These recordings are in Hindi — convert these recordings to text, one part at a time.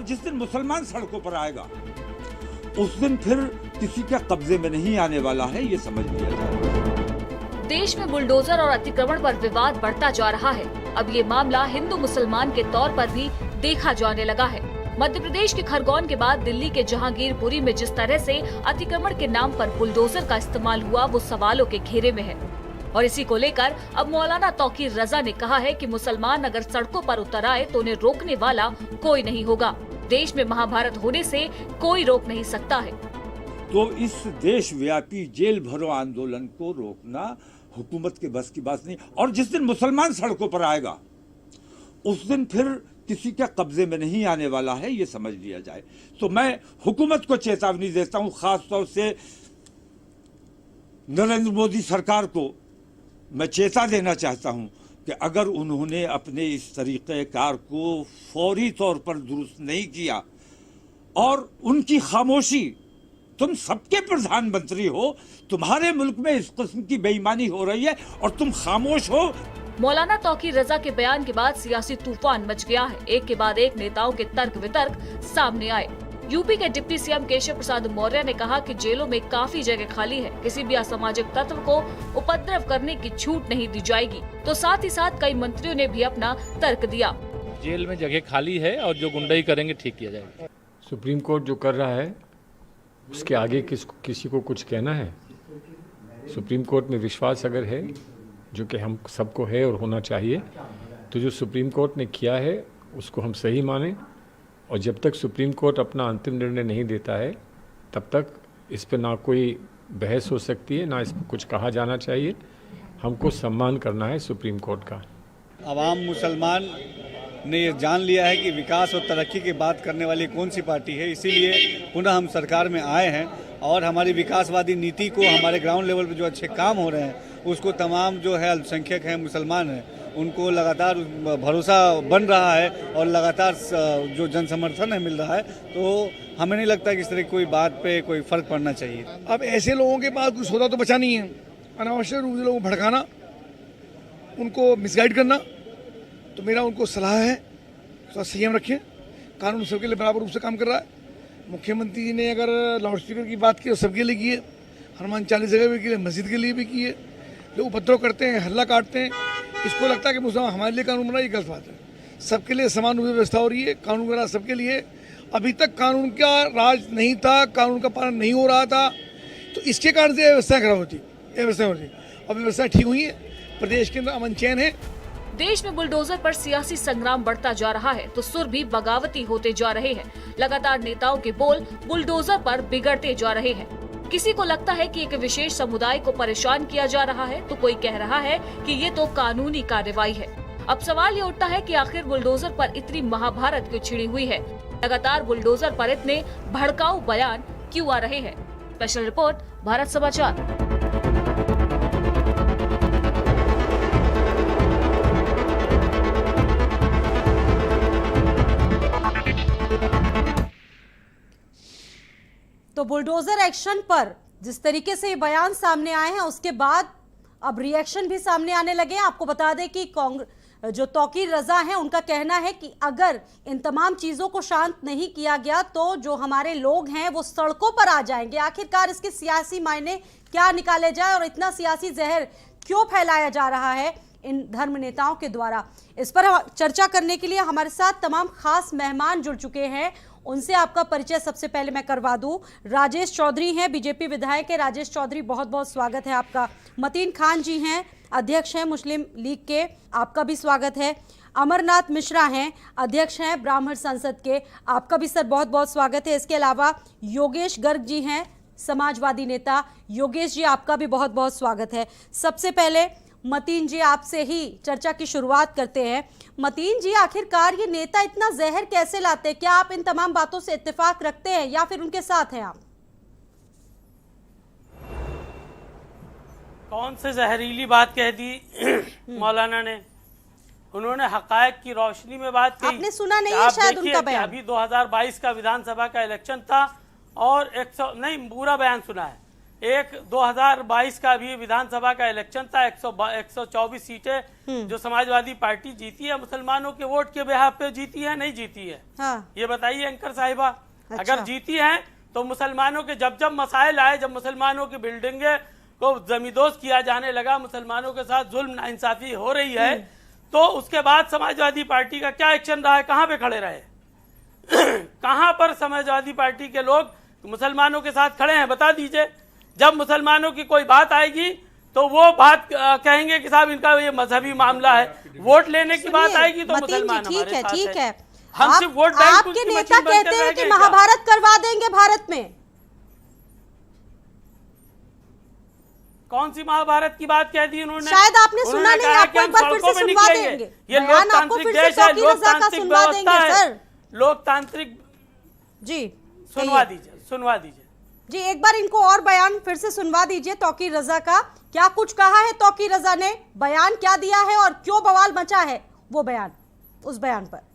और जिस दिन मुसलमान सड़कों पर आएगा उस दिन फिर किसी के कब्जे में नहीं आने वाला है, ये समझ लिया जाए। देश में बुलडोजर और अतिक्रमण पर विवाद बढ़ता जा रहा है। अब ये मामला हिंदू मुसलमान के तौर पर भी देखा जाने लगा है। मध्य प्रदेश के खरगोन के बाद दिल्ली के जहांगीरपुरी में जिस तरह से अतिक्रमण के नाम पर बुलडोजर का इस्तेमाल हुआ, वो सवालों के घेरे में है। और इसी को लेकर अब मौलाना तौकीर रजा ने कहा है कि मुसलमान अगर सड़कों पर उतर आए तो उन्हें रोकने वाला कोई नहीं होगा। देश में महाभारत होने से कोई रोक नहीं सकता है। तो इस देशव्यापी जेल भरो आंदोलन को रोकना हुकूमत के बस की बात नहीं। और जिस दिन मुसलमान सड़कों पर आएगा उस दिन फिर किसी के कब्जे में नहीं आने वाला है, ये समझ लिया जाए। तो मैं हुकूमत को चेतावनी देता हूं, खास तौर से नरेंद्र मोदी सरकार को मैं चेता देना चाहता हूं कि अगर उन्होंने अपने इस तरीक़ेकार को फौरी तौर पर दुरुस्त नहीं किया और उनकी खामोशी, तुम सबके प्रधानमंत्री हो, तुम्हारे मुल्क में इस किस्म की बेईमानी हो रही है और तुम खामोश हो। मौलाना तौकीर रजा के बयान के बाद सियासी तूफान मच गया है। एक के बाद एक नेताओं के तर्क वितर्क सामने आए। यूपी के डिप्टी सीएम केशव प्रसाद मौर्य ने कहा कि जेलों में काफी जगह खाली है, किसी भी असामाजिक तत्व को उपद्रव करने की छूट नहीं दी जाएगी। तो साथ ही साथ कई मंत्रियों ने भी अपना तर्क दिया। जेल में जगह खाली है और जो गुंडाई करेंगे ठीक किया जाएगा। सुप्रीम कोर्ट जो कर रहा है उसके आगे किसी को कुछ कहना है? सुप्रीम कोर्ट में विश्वास अगर है, जो कि हम सबको है और होना चाहिए, तो जो सुप्रीम कोर्ट ने किया है उसको हम सही माने। और जब तक सुप्रीम कोर्ट अपना अंतिम निर्णय नहीं देता है तब तक इस पर ना कोई बहस हो सकती है, ना इस पर कुछ कहा जाना चाहिए। हमको सम्मान करना है सुप्रीम कोर्ट का। अवाम मुसलमान ने ये जान लिया है कि विकास और तरक्की की बात करने वाली कौन सी पार्टी है, इसीलिए पुनः हम सरकार में आए हैं और हमारी विकासवादी नीति को, हमारे ग्राउंड लेवल पर जो अच्छे काम हो रहे हैं उसको तमाम जो है अल्पसंख्यक हैं, मुसलमान हैं, उनको लगातार भरोसा बन रहा है और लगातार जो जन समर्थन है मिल रहा है। तो हमें नहीं लगता कि इस तरह की कोई बात पे कोई फ़र्क पड़ना चाहिए। अब ऐसे लोगों के पास कुछ होता तो बचा नहीं है। अनावश्यक रूप से लोगों को भड़काना, उनको मिसगाइड करना, तो मेरा उनको सलाह है थोड़ा संयम रखें। कानून सबके लिए बराबर रूप से काम कर रहा है। मुख्यमंत्री जी ने अगर लाउड स्पीकर की बात की तो सबके लिए की है, हनुमान 40 जगह भी की है, मस्जिद के लिए भी की है। लोग उपद्रव करते हैं, हल्ला काटते हैं, इसको लगता है कि मुसलमान हमारे लिए कानून बना, ये गलत बात है। सबके लिए समान रूप से व्यवस्था हो रही है, कानून बना सबके लिए। अभी तक कानून का राज नहीं था, कानून का पालन नहीं हो रहा था, तो इसके कारण से व्यवस्था खराब होती, व्यवस्था हो रही। अब व्यवस्था ठीक हुई है, प्रदेश के अंदर अमन चैन है। देश में बुलडोजर पर सियासी संग्राम बढ़ता जा रहा है तो सुर भी बगावती होते जा रहे हैं। लगातार नेताओं के बोल बुलडोजर पर बिगड़ते जा रहे हैं। किसी को लगता है कि एक विशेष समुदाय को परेशान किया जा रहा है, तो कोई कह रहा है कि ये तो कानूनी कार्रवाई है। अब सवाल ये उठता है कि आखिर बुलडोजर पर इतनी महाभारत क्यों छिड़ी हुई है? लगातार बुलडोजर पर इतने भड़काऊ बयान क्यों आ रहे हैं? स्पेशल रिपोर्ट, भारत समाचार। तो बुलडोजर एक्शन पर जिस तरीके से ये बयान सामने आए हैं उसके बाद अब रिएक्शन भी सामने आने लगे हैं। आपको बता दें कि जो तौकीर रजा हैं उनका कहना है कि अगर इन तमाम चीज़ों को शांत नहीं किया गया तो जो हमारे लोग हैं वो सड़कों पर आ जाएंगे। आखिरकार इसके सियासी मायने क्या निकाले जाए और इतना सियासी जहर क्यों फैलाया जा रहा है इन धर्म नेताओं के द्वारा, इस पर चर्चा करने के लिए हमारे साथ तमाम खास मेहमान जुड़ चुके हैं। उनसे आपका परिचय सबसे पहले मैं करवा दूं। राजेश चौधरी हैं, बीजेपी विधायक है। राजेश चौधरी, बहुत बहुत स्वागत है आपका। मतीन खान जी हैं, अध्यक्ष हैं मुस्लिम लीग के, आपका भी स्वागत है। अमरनाथ मिश्रा हैं, अध्यक्ष हैं ब्राह्मण संसद के, आपका भी सर बहुत बहुत स्वागत है। इसके अलावा योगेश गर्ग जी हैं, समाजवादी नेता। योगेश जी, आपका भी बहुत बहुत स्वागत है। सबसे पहले मतीन जी, आपसे ही चर्चा की शुरुआत करते हैं। मतीन जी, आखिरकार ये नेता इतना जहर कैसे लाते हैं? क्या आप इन तमाम बातों से इत्तेफाक रखते हैं या फिर उनके साथ हैं आप? कौन से जहरीली बात कह दी मौलाना ने? उन्होंने हकायक की रोशनी में बात की। आपने सुना नहीं है शायद उनका बयान? अभी 2022 का विधानसभा का इलेक्शन था और 100 नहीं, पूरा बयान सुना है। एक 2022 का भी विधानसभा का इलेक्शन था, 124 सीटें जो समाजवादी पार्टी जीती है, मुसलमानों के वोट के बिहाफ पे जीती है, नहीं जीती है? हाँ। ये बताइए एंकर साहिबा। अच्छा। अगर जीती है तो मुसलमानों के जब जब मसाइल आए, जब मुसलमानों की बिल्डिंगे को जमींदोज किया जाने लगा, मुसलमानों के साथ जुल्म नाइंसाफी हो रही है, तो उसके बाद समाजवादी पार्टी का क्या एक्शन रहा है? कहां पे खड़े रहे? कहां पर समाजवादी पार्टी के लोग मुसलमानों के साथ खड़े हैं? बता दीजिए। जब मुसलमानों की कोई बात आएगी तो वो बात कहेंगे कि साहब इनका ये मजहबी मामला है, वोट लेने की बात आएगी तो मुसलमान हमारे साथ ठीक है। हम सिर्फ वोट बैंक आपके नेता कहते हैं कि महाभारत करवा देंगे भारत में। कौन सी महाभारत की बात कह दी उन्होंने? शायद आपने सुना नहीं, आपको एक बार फिर से सुनवा देंगे। ये लोकतांत्रिक देश है, लोकतांत्रिक व्यवस्था है, लोकतांत्रिक। जी सुनवा दीजिए जी, एक बार इनको और बयान फिर से सुनवा दीजिए तौकीर रजा का। क्या कुछ कहा है तौकीर रजा ने, बयान क्या दिया है और क्यों बवाल मचा है वो बयान, उस बयान पर।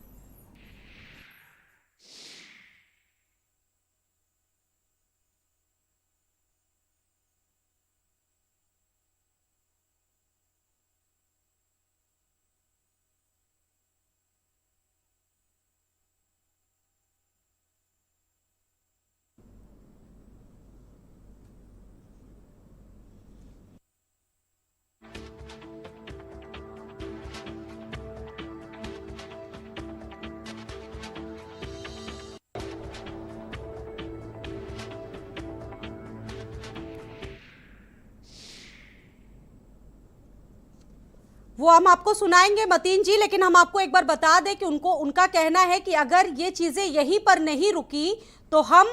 वो हम आपको सुनाएंगे मतीन जी, लेकिन हम आपको एक बार बता दें कि उनका कहना है कि अगर ये चीजें यहीं पर नहीं रुकी तो हम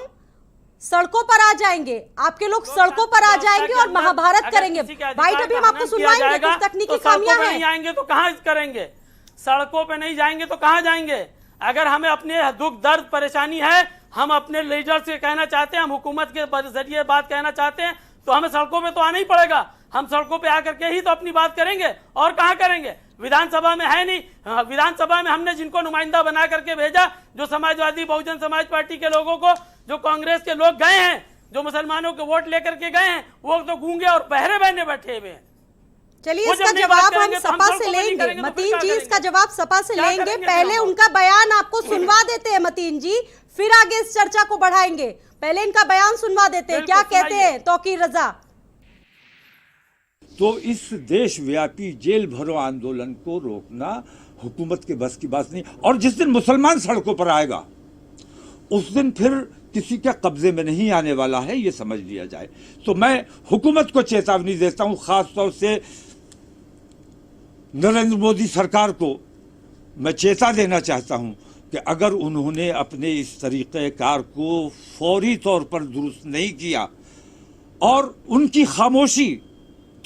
सड़कों पर आ जाएंगे, आपके लोग सड़कों पर आ जाएंगे और महाभारत करेंगे। भाई अभी हम आपको सुनाएंगे, कुछ तकनीकी खामियां हैं। नहीं आएंगे तो कहां करेंगे? सड़कों पे नहीं जाएंगे तो कहां जाएंगे? अगर हमें अपने दुख दर्द परेशानी है, हम अपने लीडर से कहना चाहते हैं, हम हुकूमत के जरिए बात कहना चाहते हैं, तो हमें सड़कों पे तो आना ही पड़ेगा। हम सड़कों पे आकर के ही तो अपनी बात करेंगे, और कहां करेंगे? विधानसभा में है नहीं। विधानसभा में हमने जिनको नुमाइंदा बना करके भेजा, जो समाजवादी बहुजन समाज पार्टी के लोगों को, जो कांग्रेस के लोग गए हैं, जो मुसलमानों के वोट लेकर के गए हैं, वो तो गूंगे और बहरे बहने बैठे हुए हैं। चलिए इसका जवाब हम सपा से लेंगे मतीन जी, इसका जवाब सपा से लेंगे। पहले उनका बयान आपको सुनवा देते हैं मतीन जी, फिर आगे इस चर्चा को बढ़ाएंगे। पहले इनका बयान सुनवा देते हैं, क्या कहते हैं तौकीर रजा। तो इस देशव्यापी जेल भरो आंदोलन को रोकना हुकूमत के बस की बात नहीं। और जिस दिन मुसलमान सड़कों पर आएगा उस दिन फिर किसी के कब्जे में नहीं आने वाला है, ये समझ लिया जाए। तो मैं हुकूमत को चेतावनी देता हूं, खास तौर से नरेंद्र मोदी सरकार को मैं चेता देना चाहता हूं कि अगर उन्होंने अपने इस तरीक़ेकार को फौरी तौर पर दुरुस्त नहीं किया और उनकी खामोशी,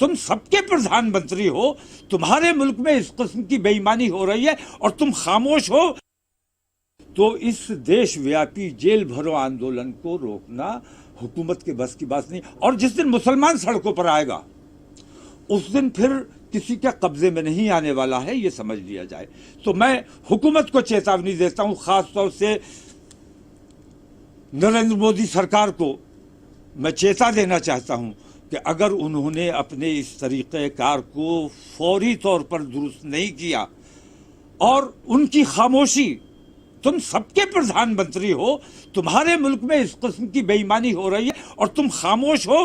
तुम सबके प्रधानमंत्री हो, तुम्हारे मुल्क में इस किस्म की बेईमानी हो रही है और तुम खामोश हो, तो इस देशव्यापी जेल भरो आंदोलन को रोकना हुकूमत के बस की बात नहीं। और जिस दिन मुसलमान सड़कों पर आएगा उस दिन फिर किसी के कब्जे में नहीं आने वाला है, ये समझ लिया जाए। तो मैं हुकूमत को चेतावनी देता हूं, खास तौर से नरेंद्र मोदी सरकार को मैं चेता देना चाहता हूं कि अगर उन्होंने अपने इस तरीक़ेकार को फौरी तौर पर दुरुस्त नहीं किया और उनकी खामोशी, तुम सबके प्रधानमंत्री हो, तुम्हारे मुल्क में इस किस्म की बेईमानी हो रही है और तुम खामोश हो।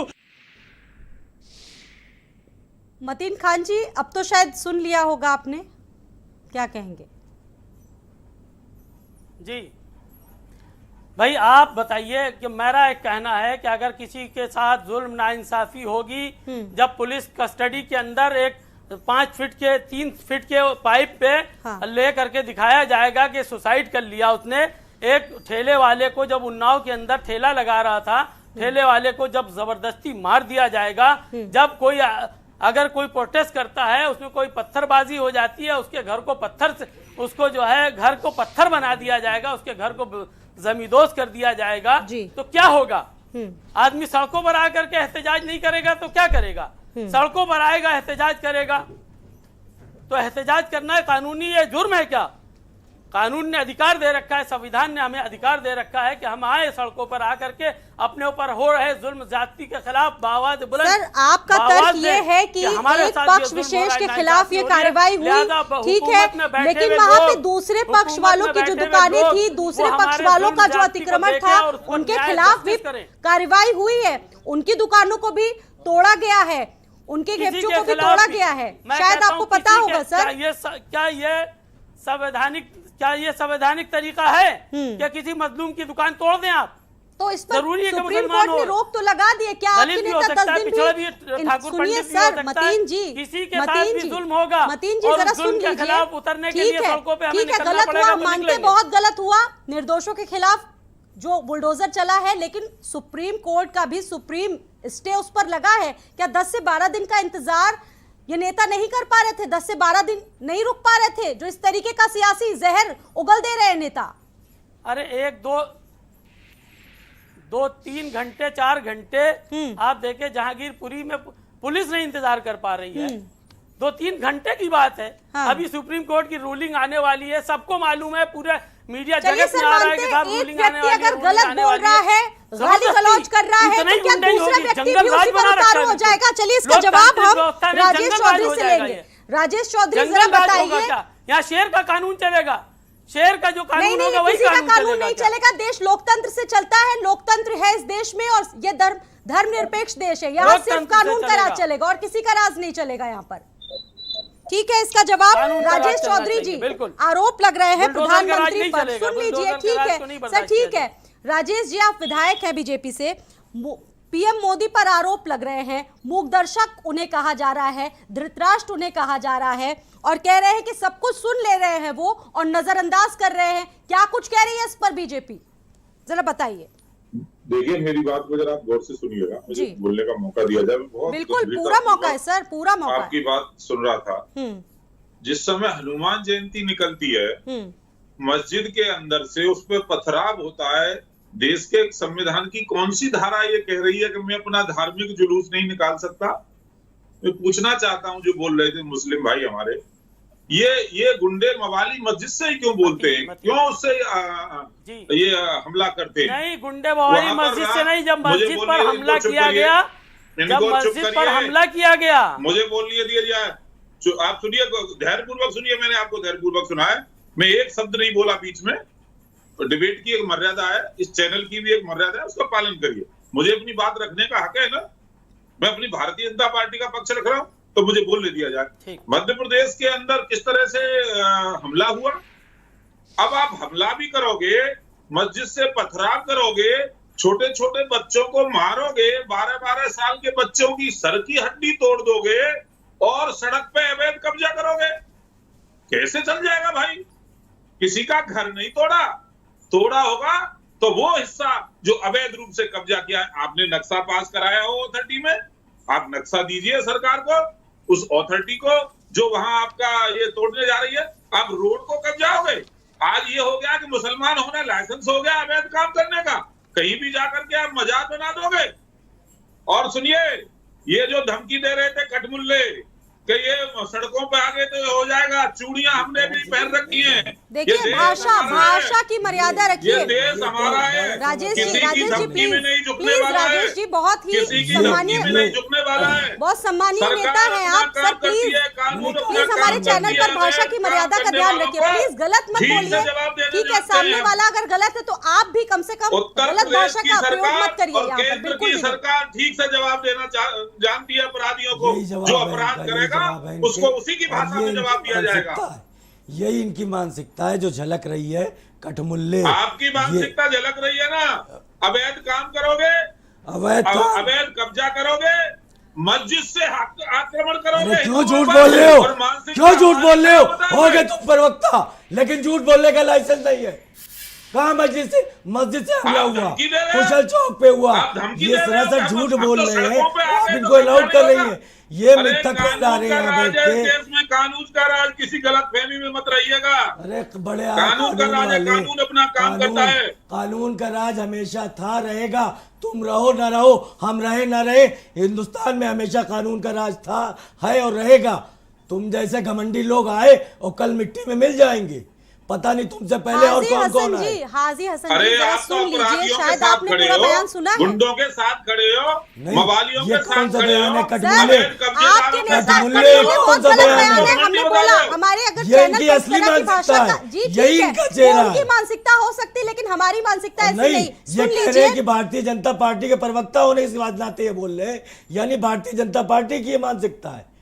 मतीन खान जी, अब तो शायद सुन लिया होगा आपने, क्या कहेंगे? जी भाई आप बताइए कि मेरा एक कहना है कि अगर किसी के साथ जुल्म नाइंसाफी होगी, जब पुलिस कस्टडी के अंदर एक 5 फीट के 3 फीट के पाइप पे ले करके दिखाया जाएगा कि सुसाइड कर लिया उसने। एक ठेले वाले को जब उन्नाव के अंदर ठेला लगा रहा था, ठेले वाले को जब जबरदस्ती मार दिया जाएगा, जब कोई अगर कोई प्रोटेस्ट करता है, उसमें कोई पत्थरबाजी हो जाती है, उसके घर को पत्थर से, उसको जो है घर को पत्थर बना दिया जाएगा, उसके घर को जमींदोज कर दिया जाएगा, तो क्या होगा? आदमी सड़कों पर आकर के एहतजाज नहीं करेगा तो क्या करेगा? सड़कों पर आएगा, एहतजाज करेगा। तो एहतजाज करना है कानूनी, ये जुर्म है क्या? कानून ने अधिकार दे रखा है, संविधान ने हमें अधिकार दे रखा है कि हम आए सड़कों पर आकर के अपने ऊपर हो रहे जुल्म ज्यादती के खिलाफ आवाज बुलंद। सर, आपका तर्क ये है कि एक पक्ष विशेष के खिलाफ ये कार्रवाई हुई, ठीक है, लेकिन वहाँ पे दूसरे पक्ष वालों की जो दुकानें थी, दूसरे पक्ष वालों का जो अतिक्रमण था, उनके खिलाफ भी कार्रवाई हुई है। उनकी दुकानों को भी तोड़ा गया है, उनके घेपचों को भी तोड़ा गया है, शायद आपको पता होगा सर। क्या ये संवैधानिक तरीका है कि किसी मजलूम की दुकान तोड़ दें आप? तो इस पर सुप्रीम कोर्ट ने रोक तो लगा दी है। क्या आपके नेता 10 दिन भी सुनिए सर, मतीन जी, मतीन जी, मतीन जी जरा सुन लीजिए। ठीक है, गलत हुआ, मानते बहुत गलत हुआ, निर्दोषों के खिलाफ जो बुलडोजर चला है, लेकिन सुप्रीम कोर्ट का भी सुप्रीम स्टे उस पर लगा है। क्या 10 से 12 दिन का इंतजार ये नेता नहीं कर पा रहे थे? 10 से 12 दिन नहीं रुक पा रहे थे जो इस तरीके का सियासी जहर उगल दे रहे हैं नेता? अरे 1 2 3 घंटे 4 घंटे आप देखे जहांगीरपुरी में पुलिस नहीं इंतजार कर पा रही है। 2-3 घंटे की बात है। हाँ। अभी सुप्रीम कोर्ट की रूलिंग आने वाली है, सबको मालूम है, पूरे मीडिया जगत में आ रहा है कि साहब रूलिंग आने वाली है। अगर गलत बोल रहा है, गाली गलौज कर रहा है, तो क्या दूसरा व्यक्ति भी उसी पर उतारू हो जाएगा? चलिए इसका जवाब हम राजेश चौधरी से लेंगे। राजेश चौधरी जरा बताइए, यहाँ शेर का कानून चलेगा? शेर का जो कानून होगा वही कानून नहीं चलेगा। देश लोकतंत्र से चलता है, लोकतंत्र है इस देश में, और ये धर्मनिरपेक्ष देश है। यहाँ सिर्फ कानून का राज चलेगा और किसी का राज नहीं चलेगा यहाँ पर। ठीक है, इसका जवाब राजेश चौधरी जी। आरोप लग रहे हैं प्रधानमंत्री पर, सुन लीजिए। ठीक है सर, ठीक है। राजेश जी, आप विधायक हैं बीजेपी से, पीएम मोदी पर आरोप लग रहे हैं, मूकदर्शक उन्हें कहा जा रहा है, धृतराष्ट्र उन्हें कहा जा रहा है, और कह रहे हैं कि सब कुछ सुन ले रहे हैं वो और नजरअंदाज कर रहे हैं। क्या कुछ कह रही है इस पर बीजेपी, जरा बताइए। देखिए, मेरी बात को जरा आप गौर से सुनिएगा, मुझे बोलने का मौका दिया जाए। बहुत बिल्कुल पूरा मौका है सर, पूरा मौका। आपकी बात सुन रहा था। जिस समय हनुमान जयंती निकलती है, मस्जिद के अंदर से उस पर पथराव होता है। देश के संविधान की कौन सी धारा ये कह रही है कि मैं अपना धार्मिक जुलूस नहीं निकाल सकता? मैं पूछना चाहता हूं, जो बोल रहे थे मुस्लिम भाई हमारे, ये गुंडे मवाली मस्जिद से ही क्यों बोलते हैं? क्यों उससे ये हमला करते हैं? नहीं, गुंडे मवाली मस्जिद से नहीं, जब मस्जिद पर हमला किया गया, जब मस्जिद पर हमला किया गया, मुझे बोलने दिया जाए। आप सुनिए, धैर्यपूर्वक सुनिए, मैंने आपको धैर्यपूर्वक सुना है। मैं एक शब्द नहीं बोला बीच में। डिबेट की एक मर्यादा है, इस चैनल की भी एक मर्यादा है, उसका पालन करिए। मुझे अपनी बात रखने का हक है ना। मैं अपनी भारतीय जनता पार्टी का पक्ष रख रहा हूँ, तो मुझे बोलने दिया जाए। मध्य प्रदेश के अंदर किस तरह से हमला हुआ, अब आप हमला भी करोगे, मस्जिद से पथराव करोगे, छोटे छोटे बच्चों को मारोगे, 12-12 साल के बच्चों की सर की हड्डी तोड़ दोगे और सड़क पे अवैध कब्जा करोगे। कैसे चल जाएगा भाई? किसी का घर नहीं तोड़ा होगा तो वो हिस्सा जो अवैध रूप से कब्जा किया है, आपने नक्शा पास कराया हो अथॉरिटी में, आप नक्शा दीजिए सरकार को, उस अथॉरिटी को जो वहां आपका ये तोड़ने जा रही है। आप रोड को कब्जाओगे। आज ये हो गया कि मुसलमान होना लाइसेंस हो गया अवैध काम करने का, कहीं भी जाकर के आप मजाक बना दोगे। और सुनिए, ये जो धमकी दे रहे थे कठमुल्ले कि ये सड़कों पे आगे तो हो जाएगा, चूड़ियां हमने भी पहन रखी हैं। देखिए, भाषा की मर्यादा रखिए। ये देश हमारा है, राजेश जी, प्लीज राजेश जी, बहुत ही सम्मानीय, बहुत सम्मानीय नेता है आप सर। प्लीज हमारे चैनल पर भाषा की मर्यादा का ध्यान रखिए, प्लीज गलत मत बोलिए। ठीक है, सामने वाला अगर गलत है तो आप भी कम से कम गलत भाषा का प्रयोग मत करिए यहाँ पर। बिल्कुल, सरकार ठीक से जवाब देना जानती है अपराधियों को, जो अपराध करेगा उसको उसी की भाषा में जवाब दिया जाएगा। यही इनकी मानसिकता है जो झलक रही है कठमुल्ले। आपकी मानसिकता झलक रही है ना। अवैध काम करोगे, अवैध कब्जा करोगे, मस्जिद से आक्रमण करोगे। क्यों झूठ बोल रहे हो? क्यों झूठ बोल रहे हो? हो गए तुम प्रवक्ता, लेकिन झूठ बोलने का लाइसेंस नहीं है। कहाँ मस्जिद से हमला हुआ? कुशल चौक पे हुआ। ये सरासर झूठ बोल रहे हैं, आप इनको अलाउड कर रही है। ये मिथक फैला रहे हैं देश में। कानून का राज, किसी गलतफहमी में मत रहिएगा। अरे बड़े कानून का राज है, कानून अपना काम करता है। कानून का राज हमेशा था, रहेगा। तुम रहो ना रहो, हम रहे ना रहे, हिंदुस्तान में हमेशा कानून का राज था, है और रहेगा। तुम जैसे घमंडी लोग आए और कल मिट्टी में मिल जाएंगे। पता नहीं तुमसे पहले और कौन कौन है। हाजी हसन अरे जी, जरा आप तो सुन लीजिए, अपराधियों के शायद साथ आपने खड़े पूरा हो, बयान सुना है। गुंडों के साथ खड़े हो, मवालियों ये के कौन साथ सा खड़े बयान है? हो। कटमुल्ले आपके नेता कटमुल्ले बहुत कौन सा गलत बयान बयान है, है? हमने बोला हमारे अगर ये चैनल इनकी पर इस असली तरह की मानसिकता भाषा है, जी ठीक यही है, इनका चेहरा वो उनकी है। मानसिकता हो सकती है, लेकिन हमारी मानसिकता ऐसी नहीं। ये सुन कह रहे लीजिए, हैं कि भारतीय जनता पार्टी के प्रवक्ता होने के नाते ये बोल रहे हैं, यानी भारतीय जनता पार्टी की ये मानसिकता है।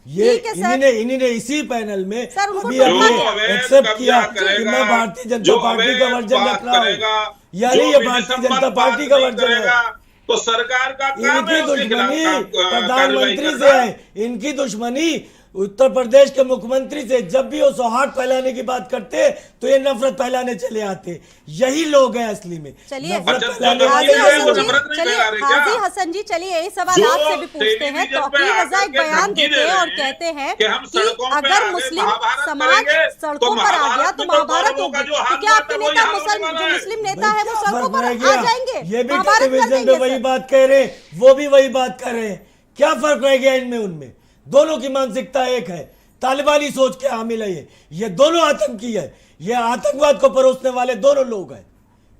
ये ठीक है सर। इन्हीं ने इसी पैनल में सर, उनको अभी टोका अभी गया। एक्सेप्ट किया कि करेगा, मैं भारतीय जनता जो पार्टी का अवैध वर्जन बात रख रहा करेगा, हूँ, यानी जो ये भी भारतीय निसंबत जनता बात पार्टी का नहीं वर्जन है। करेगा, तो सरकार का काम है इनकी उसके खिलाफ दुश्मनी कार्रवाई प्रधानमंत्री से करना। है, इनकी दुश्मनी उत्तर प्रदेश के मुख्यमंत्री से। जब भी वो सौहार्द फैलाने की बात करते तो ये नफरत फैलाने चले आते। यही लोग हैं असली में चलिए नफरत अच्छा, फैलाने जो वाले हाजी है, ये वो लोग हसन हैं। जी, नफरत नहीं चलिए फैला रहे क्या? हाजी हसन जी, चलिए यही सवाल जो आपसे भी पूछते हैं। टेलीविजन पे तौकीर रजा आकर एक के बयान धमकी देते दे हैं रहे और हैं कहते हैं कि हम कि सड़कों पे अगर आगे मुस्लिम महाभारत समाज करेंगे, सड़कों तो पर आ गया तो महाभारत कौरवों का होगी। जो तो हाथ क्या आपके बांटा, नेता वही हाथ मुस्लिम होने जो वाला मुस्लिम नहीं, नेता है वो क्या सड़कों फर्क पर रह आ गया? जाएंगे, ये भी महाभारत कर टेलीविजन पे देंगे वही सर। बात कह रहे हैं, वो भी वही बात कर रहे हैं। क्या फर्क रह गया इनमें उनमें? दोनों की मानसिकता एक है, तालिबानी सोच के हामिल है। ये दोनों आतंकी है, ये आतंकवाद को परोसने वाले दोनों लोग हैं।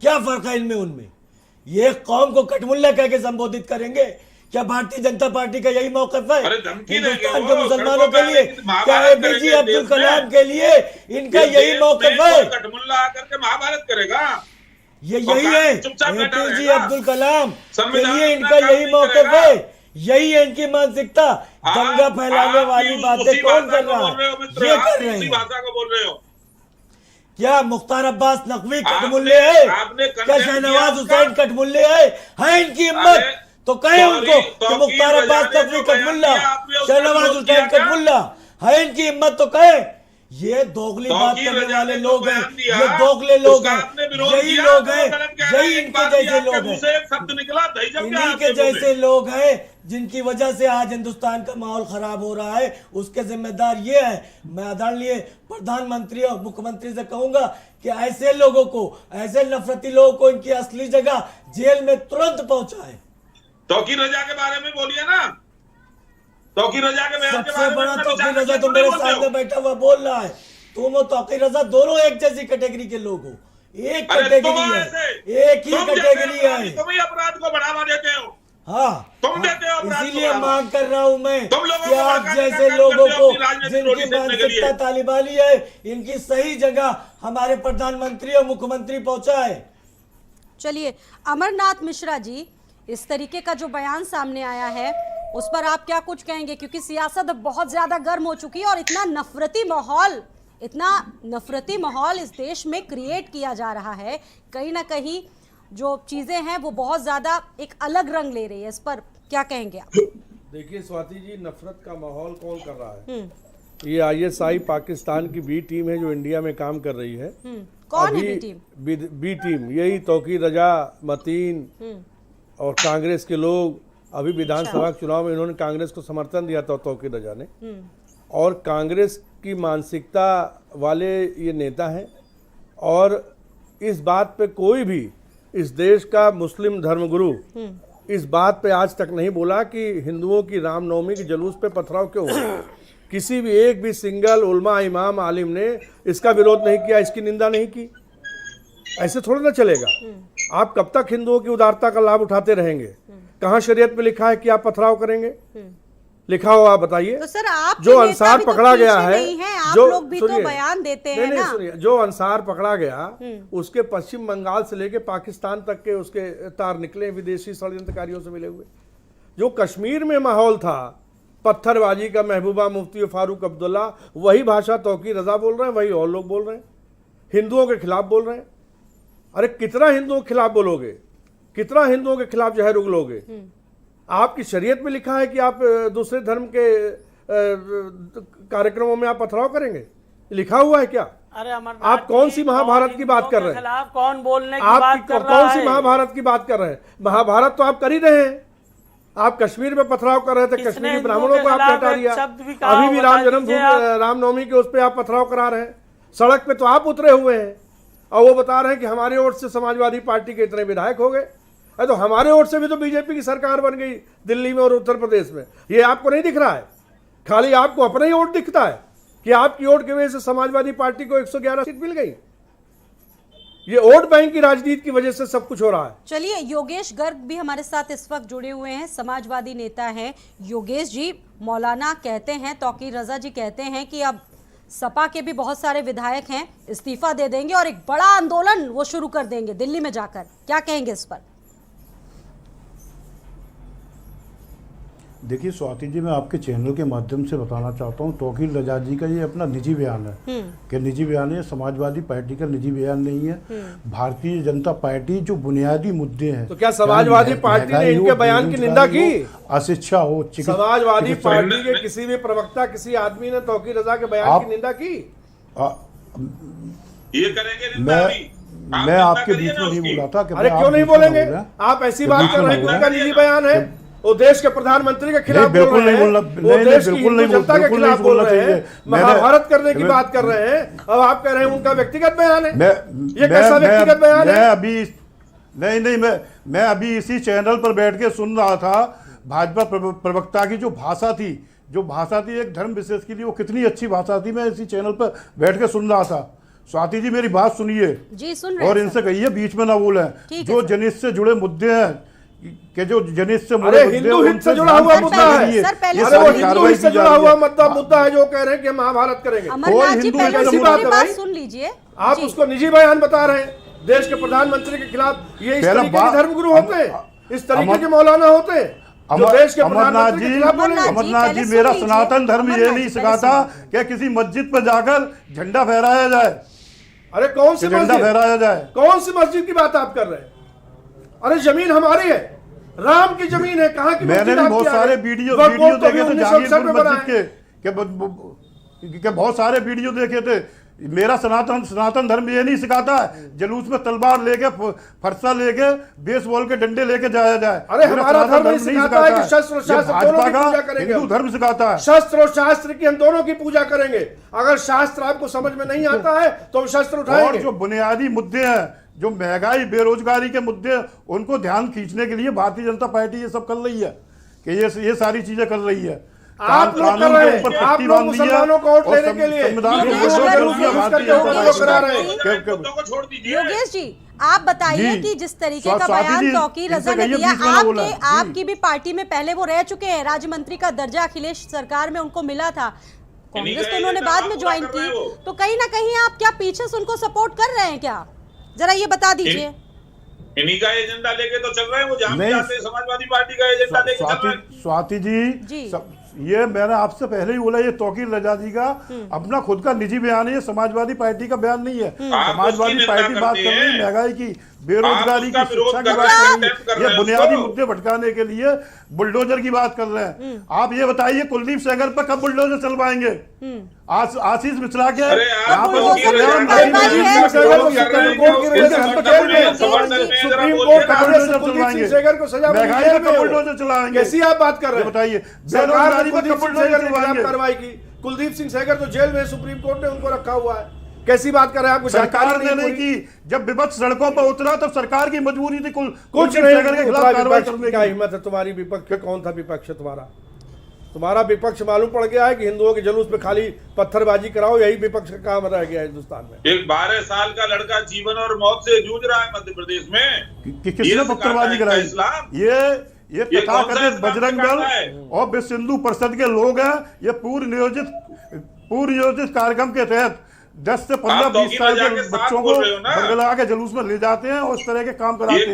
क्या फर्क है इनमें उनमें? ये कौम को कटमुल्ला कह के संबोधित करेंगे। क्या भारतीय जनता पार्टी का यही मौकफ है अरे धमकी देंगे हिंदुस्तान वो, के मुसलमानों सड़कों के पे लिए? आके महाभारत क्या एपीजे करेंगे अब्दुल देश कलाम में? के लिए इनका इस यही देश मौकफ में है? कोई कटमुल्ला आकर के महाभारत करेगा? ये और यही कहाँ है चुपचाप बैठा एपीजे रहेगा? अब्दुल कलाम के संविधान लिए अपना इनका काम यही नहीं मौकफ करेगा। है, यही है इनकी मानसिकता। दंगा फैलाने आप वाली भी बातें उसी कौन भाषा कर को रहा बोल रहे हो है? मित्र, ये आप कर भी रहे उसी हैं। भाषा को बोल रहे हो। क्या मुख्तार अब्बास नकवी आपने- कटमुल्ले है? आपने क्या condemn शहनवाज किया हुसैन कटमुल्ले है इनकी हिम्मत? अरे, तो कहे उनको कि तौकीर मुख्तार अब्बास रजा ने नकवी जो बयान कटमुल्ला, दिया, आपने उसका शहनवाज विरोध हुसैन किया क्या? कटमुल्ला है इनकी हिम्मत, तो कहे। ये दोगली बात तौकीर करने रजा वाले ने जो लोग हैं, बयान दिया, ये दोगले लोग उसका हैं, आपने विरोध यही किया, लोग तो हैं, गलत कह रहे हैं। यही एक इनके बात ही जैसे आपके लोग मुंह हैं, से एक शब्द निकला, दहीजम क्या इन्हीं आपके के मुंह में? जैसे लोग हैं जिनकी वजह से आज हिंदुस्तान का माहौल खराब हो रहा है। उसके जिम्मेदार ये है। मैं आदरणीय प्रधानमंत्री और मुख्यमंत्री से कहूंगा कि ऐसे लोगों को, ऐसे नफरती लोगों को इनकी असली जगह जेल में तुरंत पहुंचाए। तौकीर रजा के बारे में बोलिए ना, तौकीर रजा के बयान के सबसे बारे में बड़ा अपने तौकीर विचार रजा क्यों तो नहीं मेरे बोलते हो? सामने बैठा हुआ बोल रहा है। तुम और तौकीर रजा दोनों एक जैसी कैटेगरी के लोग हो, एक अरे कैटेगरी तुम है, ऐसे, एक ही तुम जैसे कैटेगरी अपराधी, है। तुम ही अपराध को बढ़ावा देते हो। हाँ, तुम देते हो अपराध को इसीलिए बढ़ावा। मांग कर रहा हूं मैं तुम लोगों कि को आप भड़काने का जैसे काम लोगों करते हो को अपनी राजनीतिक जिनकी रोटी सेकने के लिए। मानसिकता तालिबानी है, इनकी सही जगह हमारे प्रधानमंत्री और मुख्यमंत्री पहुंचाए। चलिए अमरनाथ मिश्रा जी, इस तरीके का जो बयान सामने आया है उस पर आप क्या कुछ कहेंगे? क्योंकि सियासत अब बहुत ज्यादा गर्म हो चुकी है और इतना नफरती माहौल इस देश में क्रिएट किया जा रहा है। कहीं ना कहीं जो चीजें हैं वो बहुत ज्यादा एक अलग रंग ले रही है। इस पर क्या कहेंगे आप? देखिए स्वाति जी, नफरत का माहौल कौन कर रहा है? ये ISI पाकिस्तान की बी टीम है जो इंडिया में काम कर रही है। कौन है बी टीम? बी टीम यही तौकीर रजा, मतीन और कांग्रेस के लोग। अभी विधानसभा के चुनाव में इन्होंने कांग्रेस को समर्थन दिया था तौकीर रजा ने, और कांग्रेस की मानसिकता वाले ये नेता हैं। और इस बात पे कोई भी इस देश का मुस्लिम धर्मगुरु इस बात पे आज तक नहीं बोला कि हिंदुओं की रामनवमी के जुलूस पे पथराव क्यों हो। किसी भी एक भी सिंगल उलमा, इमाम, आलिम ने इसका विरोध नहीं किया, इसकी निंदा नहीं की। ऐसे थोड़ा ना चलेगा। आप कब तक हिंदुओं की उदारता का लाभ उठाते रहेंगे? कहाँ शरीयत में लिखा है कि आप पथराव करेंगे? लिखा हो आप बताइए। तो सर आप जो अंसार पकड़ा गया है, आप जो लोग भी तो बयान देते हैं ना। सुनिए, जो अंसार पकड़ा गया उसके पश्चिम बंगाल से लेके पाकिस्तान तक के उसके तार निकले, विदेशी षड्यंत्रकारियों से मिले हुए। जो कश्मीर में माहौल था पत्थरबाजी का, महबूबा मुफ्ती और फारूक अब्दुल्ला, वही भाषा तौकीर रजा बोल रहे हैं, वही और लोग बोल रहे हैं, हिंदुओं के खिलाफ बोल रहे हैं। अरे कितना हिंदुओं के खिलाफ बोलोगे? कितना हिंदुओं के खिलाफ जहर उगलोगे? आपकी शरीयत में लिखा है कि आप दूसरे धर्म के कार्यक्रमों में आप पथराव करेंगे? लिखा हुआ है क्या? अरे आप कौन सी महाभारत की बात कर रहे हैं? खिलाफ कौन बोलने की आप बात कर रहा कौन सी है? महाभारत की बात कर रहे हैं? महाभारत तो आप कर ही रहे हैं। आप कश्मीर में पथराव कर रहे थे, कश्मीरी ब्राह्मणों को आपने हटा दिया। अभी भी राम जन्मभूमि, रामनवमी के उस पर आप पथराव करा रहे हैं। सड़क पे तो आप उतरे हुए हैं और वो बता रहे हैं कि हमारे वोट से समाजवादी पार्टी के इतने विधायक हो गए। तो हमारे वोट से भी तो बीजेपी की सरकार बन गई दिल्ली में और उत्तर प्रदेश में। ये आपको नहीं दिख रहा है? खाली आपको अपना ही वोट दिखता है। कि आपकी वोट की वजह से समाजवादी पार्टी को 111 सीट मिल गई। ये वोट बैंक की राजनीति की वजह से सब कुछ हो रहा है। चलिए, योगेश गर्ग भी हमारे साथ इस वक्त जुड़े हुए हैं, समाजवादी नेता हैं। योगेश जी, मौलाना कहते हैं, तौकीर रजा जी कहते हैं कि अब सपा के भी बहुत सारे विधायक हैं, इस्तीफा दे देंगे और एक बड़ा आंदोलन वो शुरू कर देंगे दिल्ली में जाकर। क्या कहेंगे इस पर? देखिए स्वाति जी, मैं आपके चैनल के माध्यम से बताना चाहता हूँ, तौकीर रजा जी का ये अपना निजी बयान है कि निजी बयान है, समाजवादी पार्टी का निजी बयान नहीं है। भारतीय जनता पार्टी जो बुनियादी मुद्दे हैं, तो क्या समाजवादी पार्टी ने इनके बयान की निंदा की? अशिक्षा हो, समाजवादी पार्टी के किसी भी प्रवक्ता, किसी आदमी ने तौकीर रजा के बयान की निंदा की? ये करेंगे? मैं आपके बीच में नहीं बोला था। अरे क्यों नहीं बोलेंगे? आप ऐसी बात कर रहे हैं, उनका निजी बयान है, वो देश के प्रधानमंत्री के खिलाफ बोल रहे हैं, वो देश की हिंदू जनता के खिलाफ बोल रहे हैं, महाभारत करने की बात कर रहे हैं। अब आप कह रहे हैं उनका व्यक्तिगत बयान है। ये कैसा व्यक्तिगत बयान है? मैं अभी इसी चैनल पर बैठ के सुन रहा था भाजपा प्रवक्ता की जो भाषा थी एक धर्म विशेष के लिए, वो कितनी अच्छी भाषा थी। मैं इसी चैनल पर बैठ के सुन रहा था। स्वाति जी, मेरी बात सुनिए जी, सुन रहे और इनसे कहिए बीच में ना बोले। जो जनहित से जुड़े मुद्दे हैं कि जो जनहित से हिंदू हित से जुड़ा हुआ मुद्दा है, अरे वो हिंदू हित से जुड़ा हुआ मुद्दा है जो कह रहे हैं कि महाभारत करेंगे। सुन लीजिए, आप उसको निजी बयान बता रहे हैं देश के प्रधानमंत्री के खिलाफ। ये इस तरीके के धर्मगुरु होते हैं, इस तरीके के मौलाना होते हैं जो देश के प्रधानमंत्री के खिलाफ बोलेंगे। अमरनाथ जी, मेरा सनातन धर्म ये नहीं सिखाता कि किसी मस्जिद पर जाकर झंडा फहराया जाए। अरे कौन सी झंडा फहराया जाए? कौन सी मस्जिद की बात आप कर रहे हैं? अरे जमीन हमारी है, राम की जमीन है। कहाँ की? मैंने भी बहुत सारे वीडियो देखे थे जहांगीरपुर मस्जिद के बहुत सारे वीडियो देखे थे। मेरा सनातन धर्म ये नहीं सिखाता है जुलूस में तलवार लेके, फरसा लेके, बेसबॉल के डंडे लेके जाया जाए। अरे हमारा धर्म नहीं सिखाता है कि शस्त्र और शास्त्र दोनों की पूजा करेंगे। हिंदू धर्म सिखाता है शस्त्र और शास्त्र की हम दोनों की पूजा करेंगे। अगर शास्त्र आपको समझ में नहीं आता है तो हम शस्त्र उठाएंगे। और जो बुनियादी मुद्दे हैं, जो महंगाई, बेरोजगारी के मुद्दे, उनको ध्यान खींचने के लिए भारतीय जनता पार्टी ये सब कर रही है कि ये सारी चीजें कर रही है। आप लोग कर रहे हैं, आप लोग मुसलमानों को वोट लेने के लिए योगेश जी, आप बताइए कि जिस तरीके का बयान तौकीर रजा ने दिया, आपकी भी पार्टी में पहले वो रह चुके हैं, राज्य मंत्री का दर्जा अखिलेश सरकार में उनको मिला था, कांग्रेस तो उन्होंने बाद में ज्वाइन की, तो कहीं ना कहीं आप क्या पीछे से उनको सपोर्ट कर रहे हैं क्या? जरा ये बता दीजिए। इन्हीं का एजेंडा लेके तो चल रहे हैं, वो जहां भी जाते हैं समाजवादी पार्टी का एजेंडा लेके चल रहे हैं। स्वाति जी, ये मैंने आपसे पहले ही बोला, ये तौकीर रजा जी का अपना खुद का निजी बयान है, ये समाजवादी पार्टी का बयान नहीं है। समाजवादी पार्टी बात कर रही है महंगाई की, बेरोजगारी की, शिक्षा की बात कर रही है, ये बुनियादी मुद्दे भटकाने के लिए बुलडोजर की बात कर रहे हैं। आप ये बताइए कुलदीप सेंगर पर कब बुलडोजर चलवाएंगे? आशीष मिश्रा के यहाँ पर बुलडोजर चलाएंगे। कैसी आप बात कर रहे हैं? बताइए, कार्रवाई की। कुलदीप सिंह सेंगर तो जेल में, सुप्रीम कोर्ट ने उनको रखा हुआ है। कैसी बात कर रहे हैं? आपको सरकार ने नहीं की, जब विपक्ष सड़कों पर उतरा तब सरकार की मजबूरी थी कुछ नहीं के खिलाफ कार्रवाई करने की। क्या हिम्मत है तुम्हारी? विपक्ष कौन था विपक्ष? तुम्हारा विपक्ष मालूम पड़ गया है कि हिंदुओं के जुलूस में खाली पत्थरबाजी कराओ, यही विपक्ष का काम रह गया है हिंदुस्तान में। एक 12 साल का लड़का जीवन और मौत से जूझ रहा है मध्य प्रदेश में। किसने पत्थरबाजी कराई? ये तथाकथित बजरंग दल और विश्व हिंदू परिषद के लोग हैं। ये पूर्व नियोजित कार्यक्रम के तहत 10 से 15-20 साल के बच्चों को बरगला के जुलूस में ले जाते हैं और इस तरह के काम कराते हैं।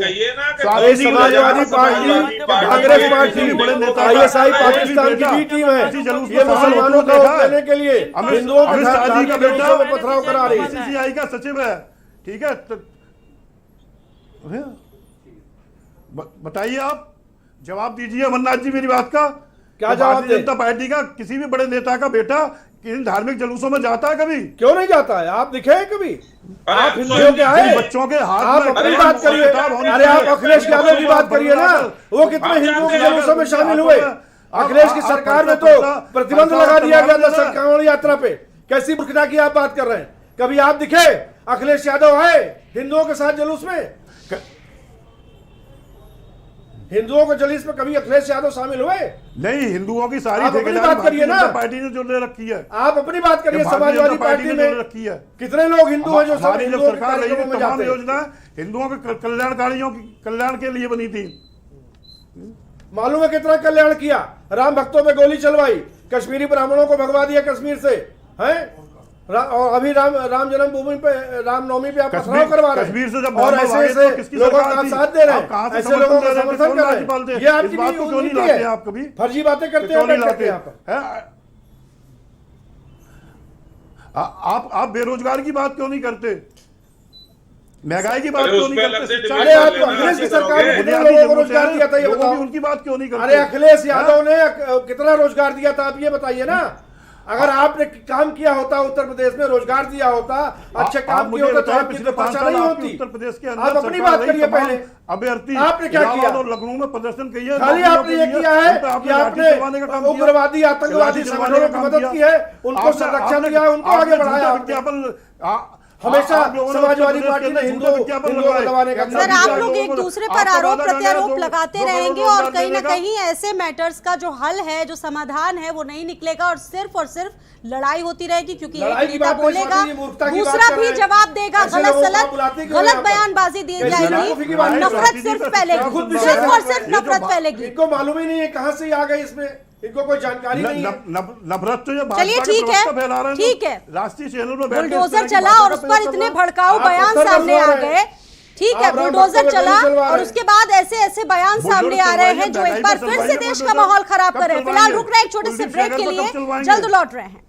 समाजवादी पार्टी, कांग्रेस पार्टी, बड़े नेता, आईएसआई पाकिस्तान की भी टीम है, ये मुसलमानों का वोट लेने के लिए हिंदुओं का बेटा पथराव करा रही है। बीसीसीआई का सचिव है, ठीक है? बताइए, आप जवाब दीजिए अमरनाथ जी मेरी बात का। क्या जवाब? भारतीय जनता पार्टी का किसी भी बड़े नेता का बेटा इन धार्मिक जुलूसों में जाता है कभी? क्यों नहीं जाता है? आप दिखे हैं कभी? आप हिंदुओं के आए, बच्चों के हाथ आप अपनी बात करिए। अरे आप अखिलेश यादव की बात करिए ना, वो कितने हिंदुओं के जुलूसों में शामिल हुए। अखिलेश की सरकार में तो प्रतिबंध लगा दिया गया था कांवड़ यात्रा पे। कैसी मूर्खता की आप बात कर रहे हैं? कभी आप दिखे अखिलेश यादव आए हिंदुओं के साथ जुलूस में? हिंदुओं के जलीस में कभी अखिलेश यादव शामिल हुए? नहीं, हिंदुओं की सारी आप अपनी ठेकेदारी बात करिए ना। पार्टी ने जो ले रखी है। आप अपनी बात करिए। समाजवादी पार्टी में रखी है। कितने लोग हिंदू हैं जो सब हिंदुओं के सरकार कार्यक्रमों में जाते हैं? योजना हिंदुओं के कल्याणकारियों की कल्याण के लिए बनी थी। मालूम है कितना कल्याण किया? राम भक्तों पे गोली चलवाई, कश्मीरी ब्राह्मणों को भगवा दिया कश्मीर से, हैं? और अभी राम जन्मभूमि पे, रामनवमी पे आप पथराव करवा रहे हैं। कश्मीर से जब और ऐसे लोगों का साथ दे रहे हैं, ऐसे लोगों का समर्थन कर रहे हैं। ये आपकी नीति है। आप कभी फर्जी बातें करते हैं। आप बेरोजगार की बात क्यों नहीं करते? महंगाई की बात क्यों नहीं करते? अरे आपको अखिलेश की सरकार ने कितने लोगों को रोजगार दिया था, ये बताओ। उनकी बात क्यों नहीं करते? अरे अखिलेश यादव ने कितना रोजगार दिया था, आप ये बताइए ना। अगर आपने काम किया होता, उत्तर प्रदेश में रोजगार दिया होता, अच्छे काम किए होते, तो आपकी दुर्दशा नहीं होती। उत्तर प्रदेश के आप अपनी बात करिए पहले। अभ्यर्थी आपने क्या किया? और लखनऊ में प्रदर्शन किया, खाली आपने ये किया है कि आपने उग्रवादी आतंकवादी संगठनों की मदद की है, उनको संरक्षण दिया, उनको आगे बढ़ाया। हमेशा समाजवादी पार्टी ने हिंदुओं को दबाने का। सर, आप लोग एक दूसरे पर आरोप प्रत्यारोप लगाते रहेंगे और कहीं ना कहीं ऐसे मैटर्स का जो हल है, जो समाधान है, वो नहीं निकलेगा और सिर्फ लड़ाई होती रहेगी, क्योंकि एक नेता बोलेगा, दूसरा भी जवाब देगा, गलत बयानबाजी दी जाएगी, नफरत सिर्फ फैलेगी, सिर्फ और सिर्फ नफरत फैलेगी। इनको मालूम ही नहीं है कहाँ से आ गए, इसमें इनको कोई जानकारी नहीं है। नफरत तो ये चलिए ठीक है, राष्ट्रीय चैनल में बुलडोजर चला और उस पर इतने भड़काऊ बयान सामने आ गए। ठीक है, बुलडोजर चला और उसके बाद ऐसे बयान सामने आ रहे हैं जो एक बार फिर से देश का माहौल खराब कर रहे हैं। फिलहाल रुक रहे हैं एक छोटे से ब्रेक के लिए, जल्द लौट रहे हैं।